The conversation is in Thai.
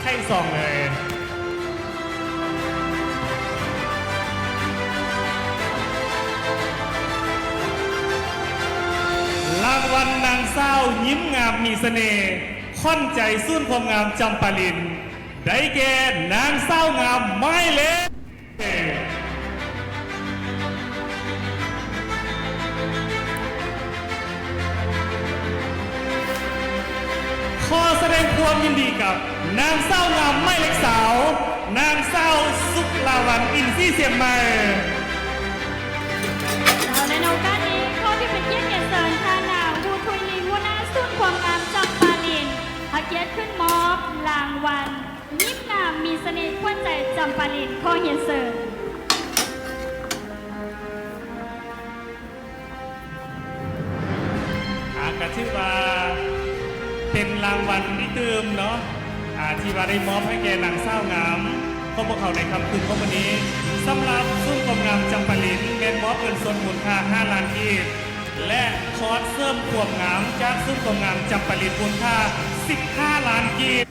ให้ซองเลยรางวัลนางเศร้ายิ้มงามมีเสน่ห์ค่อนใจสุ้นความงามจำปาลินได้แก่นางเศร้างามไม้เล็กขอแสดงความยินดีกับนางเศร้างามไม้เล็กสาวนางเศร้าสุขลาวันอินซี่เสียงใหม่ในโอกาสนี้ขอที่เป็นเกียรติเสริญทางนางผู้ทุยลีหัวหน้าสุดความงามจำปาลินอาเกียรติขึ้นมอบรางวัลยิ้มงามมีเสน่ห์ขวัญใจจำปาลินขอเฮียนเสริญก็ชื่อว่าเป็นรางวัลที่เติมเนาะที่ว่าได้มอบให้แก่นางเศร้างามพวกเขาในคำคืนของวันนี้สำหรับซุ้มความงามจำปาลินเงินมอบเงินส่วนมูลค่า5 ล้านกีบและคอร์สเสริมความงามจากซุ้มความงามจำปาลินมูลค่า15 ล้านกีบ